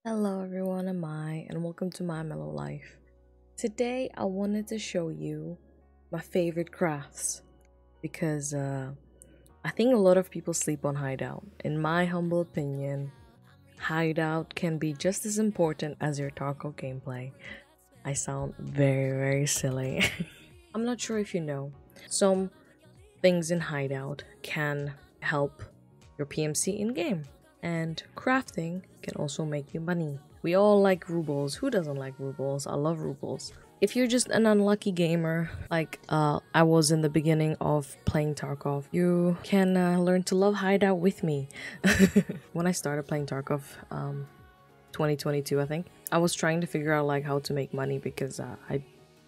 Hello everyone, I'm Mai, and welcome to My Mellow Life. Today I wanted to show you my favorite crafts because I think a lot of people sleep on Hideout. In my humble opinion, Hideout can be just as important as your tarkov'd gameplay. I sound very silly. I'm not sure if you know, some things in Hideout can help your PMC in-game. And crafting can also make you money. We all like rubles. Who doesn't like rubles? I love rubles. If you're just an unlucky gamer, like I was in the beginning of playing Tarkov, you can learn to love Hideout with me. When I started playing Tarkov, 2022 I think, I was trying to figure out like how to make money because I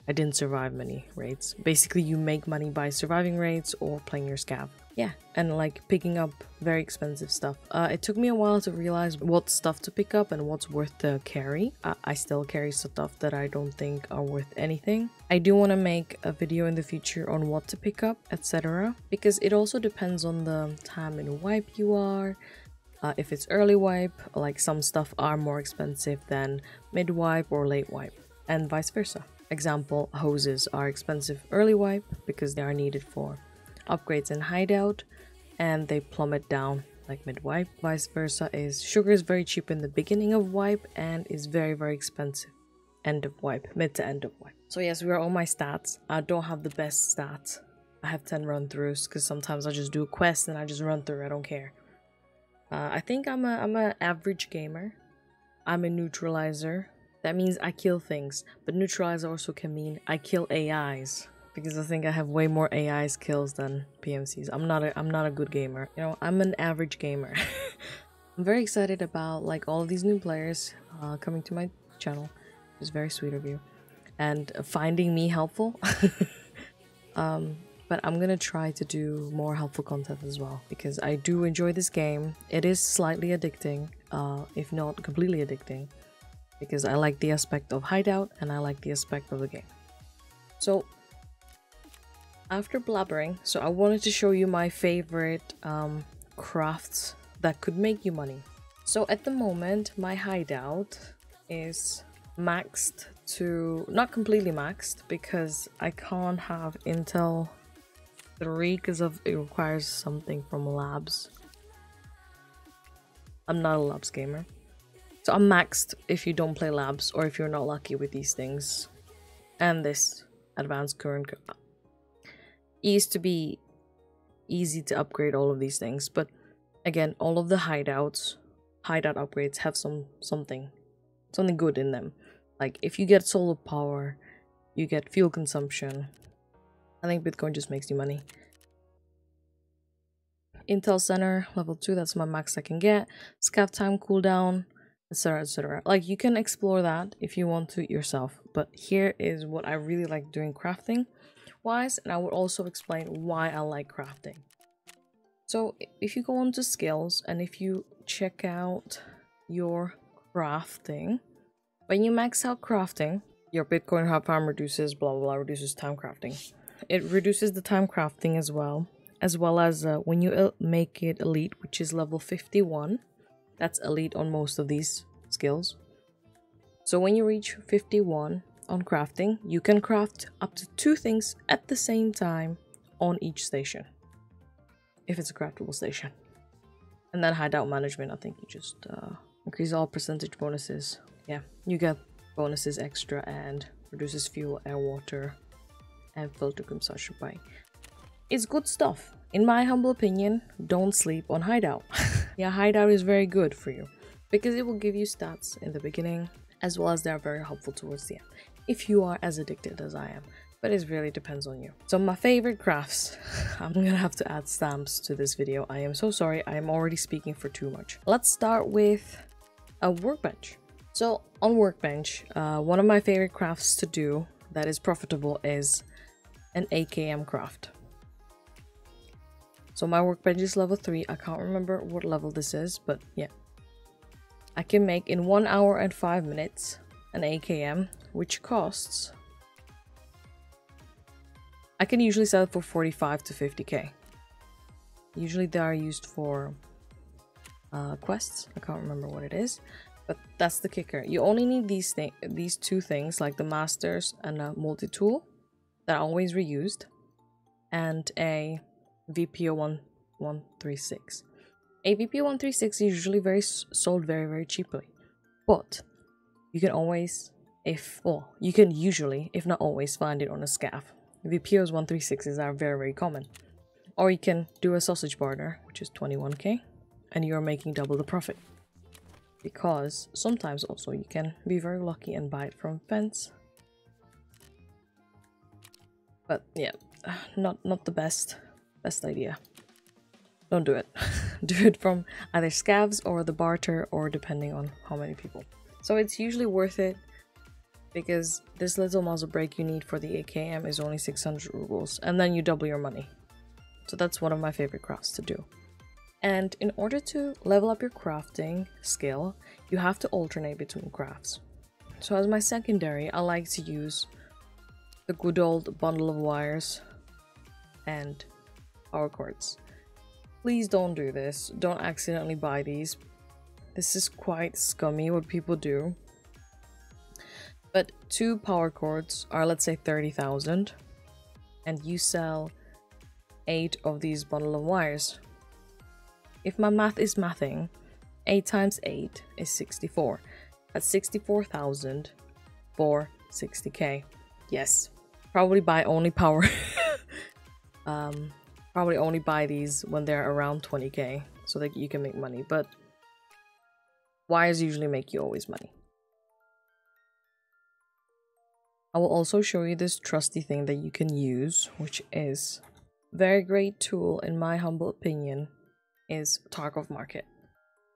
didn't survive many raids. Basically, you make money by surviving raids or playing your scav. Yeah, and like picking up very expensive stuff. It took me a while to realize what stuff to pick up and what's worth the carry. I still carry stuff that I don't think are worth anything. I do want to make a video in the future on what to pick up, etc. Because it also depends on the time in wipe you are. If it's early wipe, like some stuff are more expensive than mid wipe or late wipe, and vice versa. Example, hoses are expensive early wipe because they are needed for upgrades in Hideout, and they plummet down like mid wipe. Vice versa is sugar is very cheap in the beginning of wipe and is very expensive end of wipe, mid to end of wipe. So yes, we are on my stats. I don't have the best stats. I have 10 run-throughs because sometimes I just do a quest and I just run through. I don't care. I think I'm a average gamer. I'm a neutralizer. That means I kill things, but neutralizer also can mean I kill AIs, because I think I have way more AIs kills than PMCs. I'm not a good gamer. You know, I'm an average gamer. I'm very excited about like all of these new players coming to my channel. It's very sweet of you, and finding me helpful. But I'm gonna try to do more helpful content as well because I do enjoy this game. It is slightly addicting, if not completely addicting, because I like the aspect of Hideout and I like the aspect of the game. So after blabbering, so I wanted to show you my favorite crafts that could make you money. So at the moment, my Hideout is maxed to, not completely maxed because I can't have Intel 3 because of it requires something from labs. I'm not a labs gamer. So I'm maxed if you don't play labs or if you're not lucky with these things. And this advanced current. It used to be easy to upgrade all of these things, but again, all of the hideout upgrades have something good in them. Like if you get solar power, you get fuel consumption. I think Bitcoin just makes you money. Intel Center level 2, that's my max I can get. Scav time cooldown, etc. Like you can explore that if you want to yourself, but here is what I really like doing crafting wise, and I would also explain why I like crafting. So if you go on to skills and if you check out your crafting, when you max out crafting, your Bitcoin hub farm reduces reduces time crafting. It reduces the time crafting as well as when you make it elite, which is level 51. That's elite on most of these skills. So when you reach 51 on crafting, you can craft up to 2 things at the same time on each station, if it's a craftable station. And then hideout management, I think you just increase all percentage bonuses. Yeah, you get bonuses extra and reduces fuel, air, water, and filter consumption by. It's good stuff. In my humble opinion, don't sleep on Hideout. Yeah, Hideout is very good for you because it will give you stats in the beginning as well as they're very helpful towards the end if you are as addicted as I am, but it really depends on you. So my favorite crafts, I'm gonna have to add stamps to this video. I am so sorry, I am already speaking for too much. Let's start with a workbench. So on workbench, one of my favorite crafts to do that is profitable is an AKM craft. So my workbench is level 3. I can't remember what level this is, but yeah. I can make in 1 hour and 5 minutes an AKM, which costs... I can usually sell it for 45 to 50k. Usually they are used for quests. I can't remember what it is. But that's the kicker. You only need these two things, like the masters and a multi-tool that are always reused, and a VPO136. A VPO136 is usually sold very cheaply, but you can always, you can usually, if not always, find it on a scav. VPOs 136s are very common. Or you can do a sausage barter, which is 21k, and you're making double the profit. Because sometimes also you can be very lucky and buy it from fence. But yeah, not the best idea. Don't do it. Do it from either scavs or the barter, or depending on how many people. So it's usually worth it, because this little muzzle brake you need for the AKM is only 600 rubles, and then you double your money. So that's one of my favorite crafts to do. And in order to level up your crafting skill, you have to alternate between crafts. So as my secondary, I like to use the good old bundle of wires and power cords. Please don't do this. Don't accidentally buy these. This is quite scummy what people do. But 2 power cords are, let's say, 30,000, and you sell 8 of these bundle of wires. If my math is mathing, 8 times 8 is 64. That's 64,000 for 60k. Yes, probably buy only power. Probably only buy these when they're around 20k, so that you can make money. But wires usually make you always money. I will also show you this trusty thing that you can use, which is a very great tool in my humble opinion, is tarkov'd Market.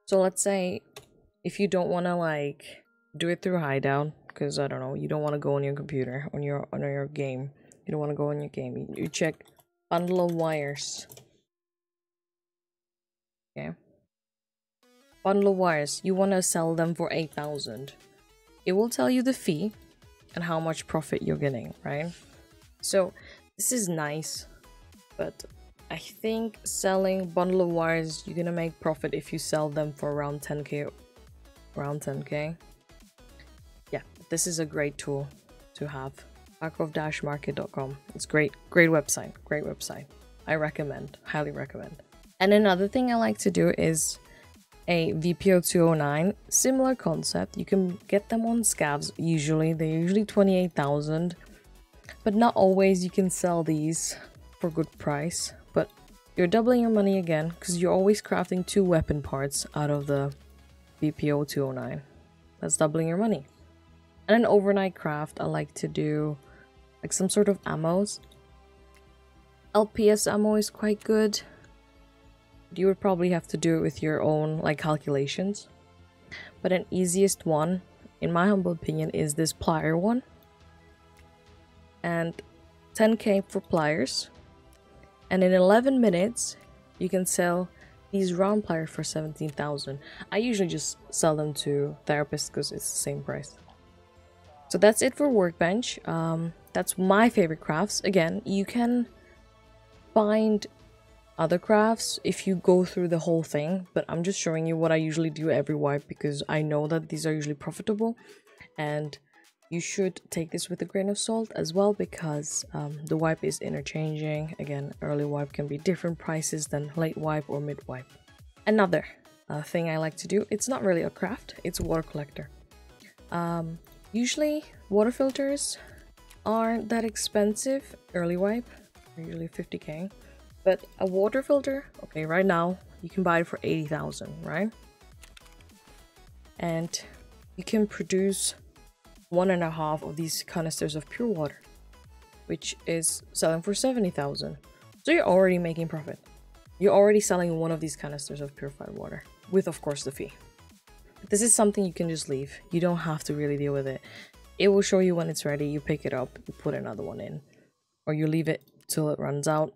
So let's say if you don't want to like do it through Hideout, because I don't know, you don't want to go on your computer, on your game, you don't want to go on your game, you check bundle of wires. Okay, bundle of wires, you want to sell them for 8,000. It will tell you the fee and how much profit you're getting, right? So this is nice, but I think selling bundle of wires, you're gonna make profit if you sell them for around 10k. Around 10k. Yeah, this is a great tool to have. tarkov'd-market.com. It's great website, great website. I recommend, highly recommend. And another thing I like to do is a VPO209, similar concept. You can get them on scavs usually. They're usually 28,000, but not always you can sell these for good price. But you're doubling your money again, because you're always crafting 2 weapon parts out of the VPO209. That's doubling your money. And an overnight craft, I like to do like some sort of ammos. LPS ammo is quite good. You would probably have to do it with your own like calculations, but an easiest one in my humble opinion is this plier one, and 10k for pliers, and in 11 minutes you can sell these round pliers for 17,000. I usually just sell them to therapists because it's the same price. So that's it for Workbench. That's my favorite crafts. Again, you can find other crafts if you go through the whole thing, but I'm just showing you what I usually do every wipe, because I know that these are usually profitable, and you should take this with a grain of salt as well, because the wipe is interchanging. Again, early wipe can be different prices than late wipe or mid wipe. Another thing I like to do, it's not really a craft, it's a water collector. Usually water filters aren't that expensive early wipe, usually 50k. But a water filter, okay, right now you can buy it for 80,000, right? And you can produce 1.5 of these canisters of pure water, which is selling for 70,000. So you're already making profit. You're already selling one of these canisters of purified water, with of course the fee. This is something you can just leave. You don't have to really deal with it. It will show you when it's ready, you pick it up, you put another one in, or you leave it till it runs out.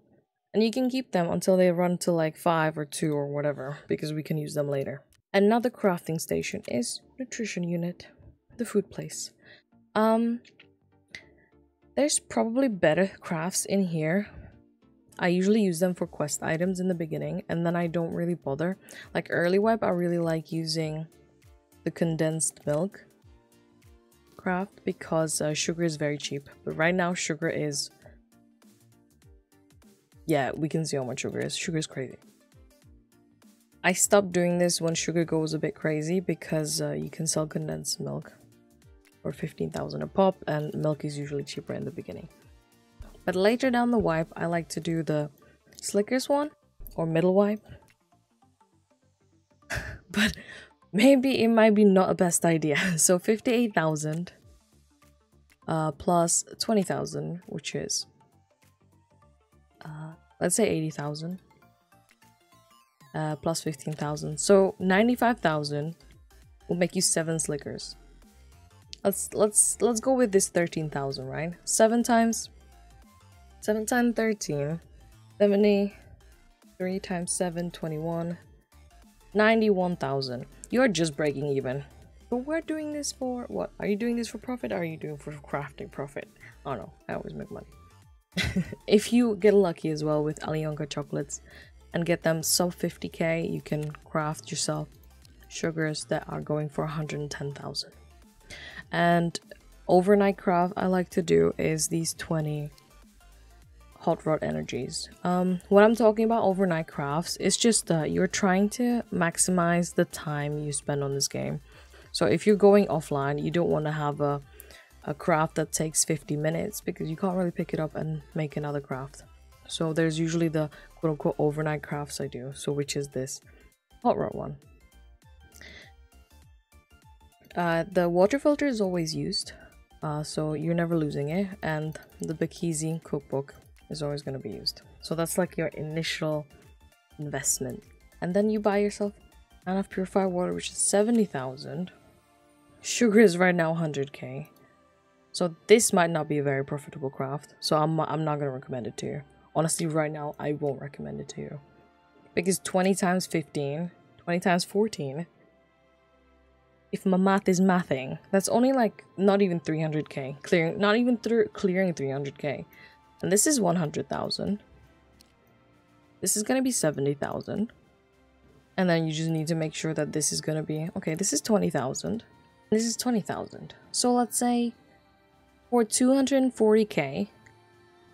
And you can keep them until they run to like 5 or 2 or whatever, because we can use them later. Another crafting station is nutrition unit, the food place. There's probably better crafts in here. I usually use them for quest items in the beginning, and then I don't really bother. Like early wipe, I really like using the condensed milk craft because sugar is very cheap. But right now sugar is, yeah, we can see how much sugar is. Sugar is crazy. I stopped doing this when sugar goes a bit crazy because you can sell condensed milk for 15,000 a pop, and milk is usually cheaper in the beginning. But later down the wipe, I like to do the slickest one or middle wipe. But maybe it might be not a best idea. So 58,000 plus 20,000, which is let's say 80,000 plus 15,000. So 95,000 will make you 7 slickers. Let's go with this 13,000, right? 7 times 13, 70, 3 times 7, 21, 91,000. You're just breaking even. But we're doing this for what? Are you doing this for profit or are you doing for crafting profit? Oh no, I always make money. If you get lucky as well with Alyonka chocolates and get them sub 50k, you can craft yourself sugars that are going for 110,000. And overnight craft I like to do is these 20 hot rod energies. What I'm talking about overnight crafts is just that you're trying to maximize the time you spend on this game. So if you're going offline, you don't want to have a craft that takes 50 minutes because you can't really pick it up and make another craft. So there's usually the quote-unquote overnight crafts I do, so which is this hot rod one. The water filter is always used, so you're never losing it, and the Bikisi cookbook is always going to be used. So that's like your initial investment. And then you buy yourself enough purified water, which is 70,000. Sugar is right now 100k. So this might not be a very profitable craft, so I'm not going to recommend it to you. Honestly, right now, I won't recommend it to you. Because 20 times 15, 20 times 14, if my math is mathing, that's only like not even 300k. Clearing 300k. And this is 100,000. This is going to be 70,000. And then you just need to make sure that this is going to be... Okay, this is 20,000. This is 20,000. So let's say for 240k,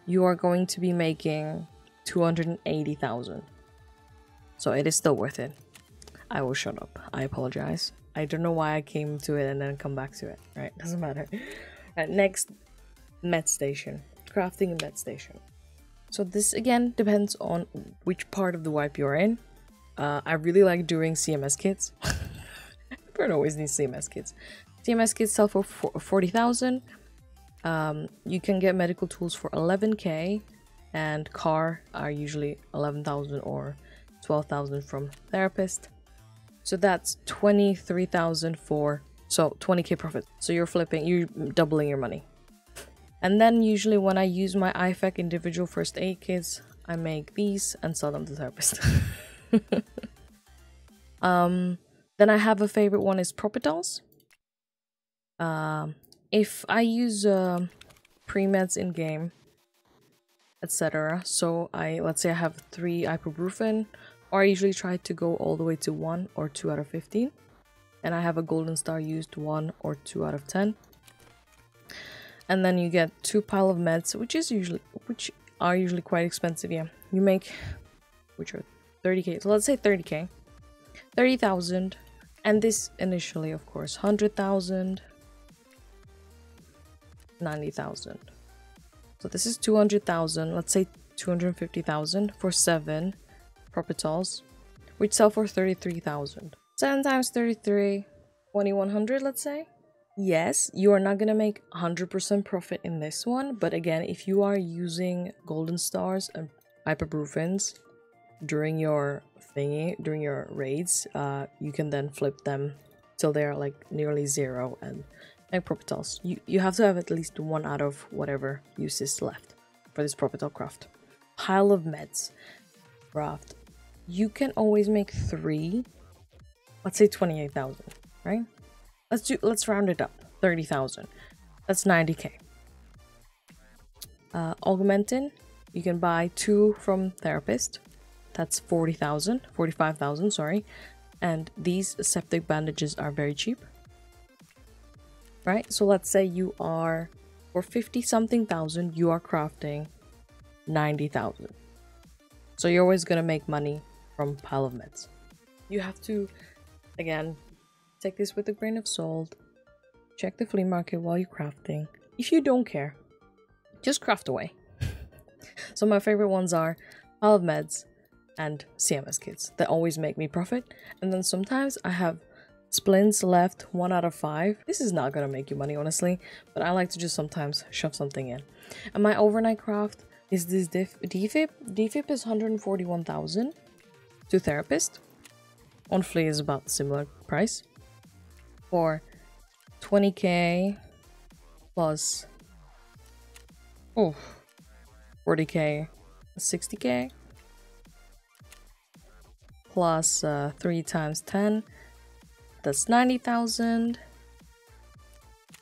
you are going to be making 280,000. So it is still worth it. I will shut up. I apologize. I don't know why I came to it and then come back to it. Right, doesn't matter. Right, next, Medstation. Crafting a Medstation. So this again depends on which part of the wipe you're in. I really like doing CMS kits. Everyone always needs CMS kits. CMS kits sell for 40,000. You can get medical tools for 11k, and car are usually 11,000 or 12,000 from therapist. So that's 23,000 for, so 20k profit. So you're doubling your money. And then usually when I use my IFAC individual first aid kits, I make these and sell them to the therapist. Then I have a favorite one is Propitals. If I use pre-meds in game, etc. So let's say I have 3 ibuprofen, or I usually try to go all the way to 1 or 2 out of 15. And I have a golden star used 1 or 2 out of 10. And then you get 2 pile of meds, which are usually quite expensive. Yeah, you make, which are 30k. So let's say 30k, 30,000, and this initially, of course, 100,000, 90,000. So this is 200,000. Let's say 250,000 for 7 Propitals, which sell for 33,000. 7 times 33, 2,100. Let's say. Yes, you are not gonna make 100% profit in this one, but again, if you are using golden stars and ibuprofens during your raids, you can then flip them till they're like nearly 0 and make Propitals. You have to have at least 1 out of whatever uses left for this Propital craft. Pile of meds craft. You can always make 3. Let's say 28,000, right? Let's round it up. 30,000. That's 90k. Augmentin, you can buy 2 from therapist. That's 45,000, sorry. And these septic bandages are very cheap, right? So let's say you are, for 50 something thousand, you are crafting 90,000. So you're always gonna make money from pile of meds. You have to, again, take this with a grain of salt. Check the flea market while you're crafting. If you don't care, just craft away. So my favorite ones are pile of meds and CMS kits that always make me profit. And then sometimes I have splints left, 1 out of 5. This is not gonna make you money, honestly, but I like to just sometimes shove something in. And my overnight craft is this DFIP. DFIP is 141,000 to therapist. On Flea is about similar price. For 20k plus 40k, 60k plus 3 times 10, that's 90,000.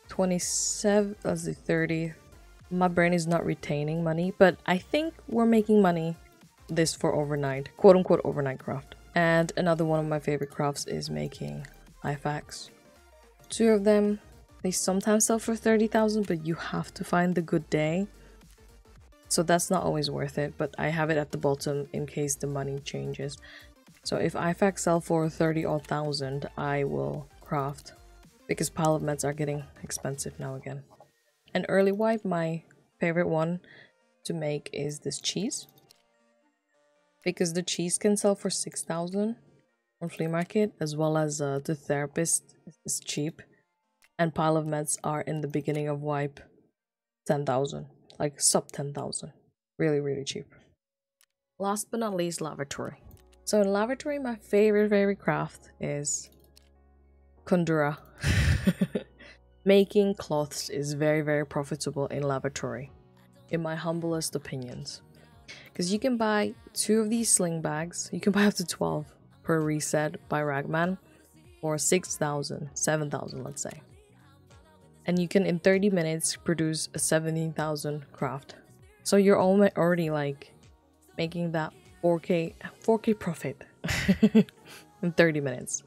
27, let's see, 30. My brain is not retaining money, but I think we're making money this for overnight, quote unquote overnight craft. And another one of my favorite crafts is making IFAKs. 2 of them, they sometimes sell for 30,000, but you have to find the good day. So that's not always worth it, but I have it at the bottom in case the money changes. So if IFAKs sell for 30,000, I will craft, because pile of meds are getting expensive now again. An early wipe, my favorite one to make is this cheese, because the cheese can sell for 6,000 on flea market, as well as the therapist is cheap, and pile of meds are in the beginning of wipe 10,000, like sub 10,000, really cheap. Last but not least, lavatory. So in lavatory, my favorite craft is Kundura. Making cloths is very profitable in lavatory, in my humblest opinions, because you can buy 2 of these sling bags. You can buy up to 12 per reset by Ragman for 6,000, 7,000, let's say, and you can in 30 minutes produce a 17,000 craft. So you're already like making that 4k profit in 30 minutes.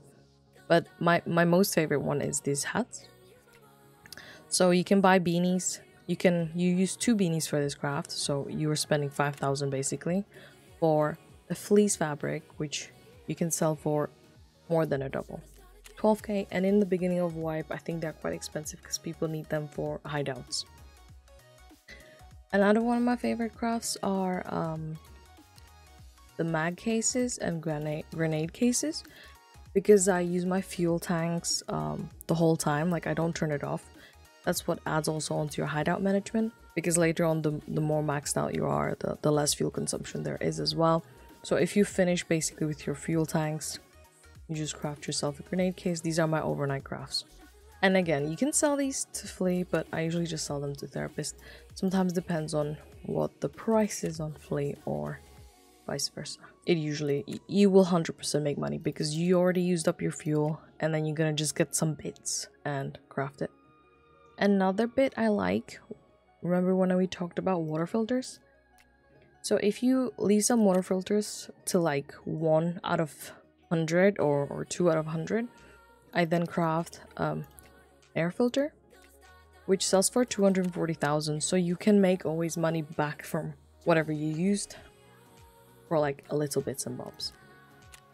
But my most favorite one is these hats. So you can buy beanies. You use 2 beanies for this craft, so you are spending 5,000 basically for a fleece fabric, which you can sell for more than a double, 12k. And in the beginning of wipe, I think they're quite expensive because people need them for hideouts. Another one of my favorite crafts are the mag cases and grenade cases, because I use my fuel tanks the whole time, like I don't turn it off. That's what adds also onto your hideout management, because later on the more maxed out you are, the less fuel consumption there is as well. So if you finish basically with your fuel tanks, you just craft yourself a grenade case. These are my overnight crafts. And again, you can sell these to Flea, but I usually just sell them to Therapist. Sometimes depends on what the price is on Flea or vice versa. You will 100% make money because you already used up your fuel, and then you're gonna just get some bits and craft it. Another bit I like, remember when we talked about water filters? So if you leave some water filters to like 1 out of 100 or 2 out of 100, I then craft air filter, which sells for 240,000. So you can make always money back from whatever you used for like a little bits and bobs,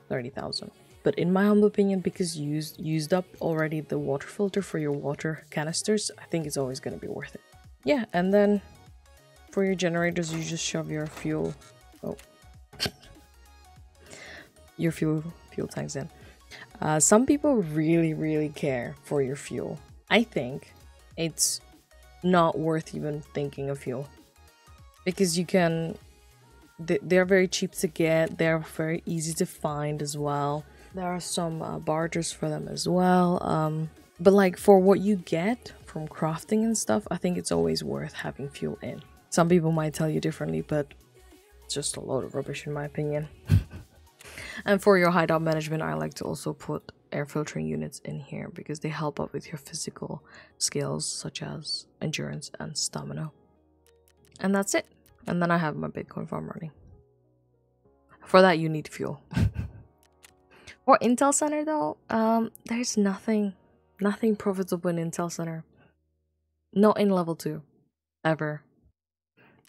30,000. But in my humble opinion, because you used up already the water filter for your water canisters, I think it's always going to be worth it. Yeah, and then for your generators, you just shove your fuel, your fuel tanks in. Some people really care for your fuel. I think it's not worth even thinking of fuel, because you can, they're very cheap to get, they're very easy to find as well. There are some barters for them as well, but like for what you get from crafting and stuff, I think it's always worth having fuel in. Some people might tell you differently, but it's just a load of rubbish in my opinion. And for your hideout management, I like to also put air filtering units in here because they help out with your physical skills such as endurance and stamina. And that's it. And then I have my Bitcoin farm running. For that you need fuel. For Intel Center though, there's nothing profitable in Intel Center. Not in level 2, ever.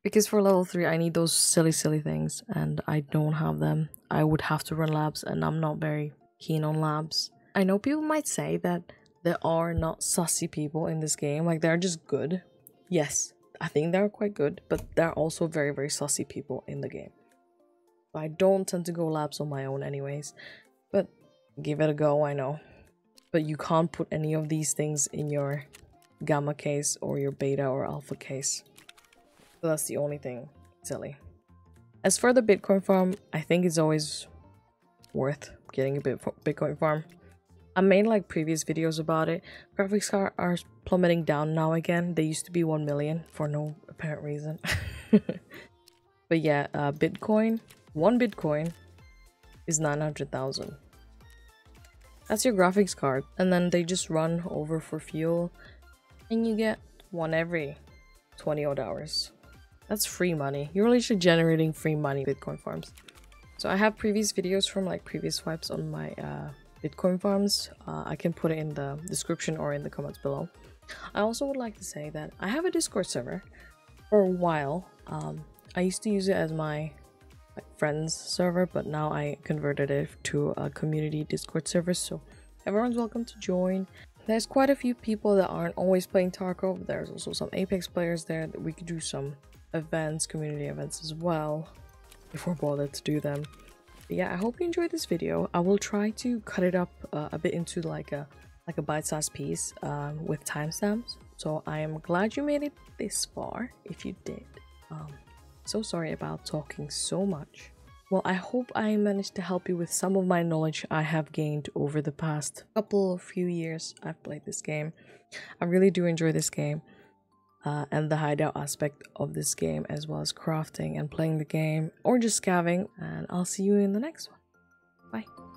Because for level 3, I need those silly things, and I don't have them. I would have to run labs, and I'm not very keen on labs. I know people might say that there are not sussy people in this game, like they're just good. Yes, I think they're quite good, but there are also very sussy people in the game. I don't tend to go labs on my own anyways, but give it a go, I know. But you can't put any of these things in your gamma case or your beta or alpha case. So that's the only thing silly. As for the Bitcoin farm, I think it's always worth getting a Bitcoin farm. I made like previous videos about it. Graphics cards are plummeting down now again. They used to be 1 million for no apparent reason. But yeah, Bitcoin, 1 Bitcoin is 900,000. That's your graphics card, and then they just run over for fuel, and you get one every 20 odd hours. That's free money. You're literally generating free money Bitcoin farms. So I have previous videos from like previous swipes on my Bitcoin farms. I can put it in the description or in the comments below. I also would like to say that I have a Discord server. For a while, I used to use it as my friends server, but now I converted it to a community Discord server, so everyone's welcome to join. There's quite a few people that aren't always playing Tarkov. There's also some Apex players there that we could do some events, community events as well, if we're bothered to do them. But yeah, I hope you enjoyed this video. I will try to cut it up a bit into like a bite-sized piece with timestamps. So I am glad you made it this far if you did. So sorry about talking so much. Well, I hope I managed to help you with some of my knowledge I have gained over the past few years I've played this game. I really do enjoy this game and the hideout aspect of this game, as well as crafting and playing the game or just scavenging, and I'll see you in the next one. Bye.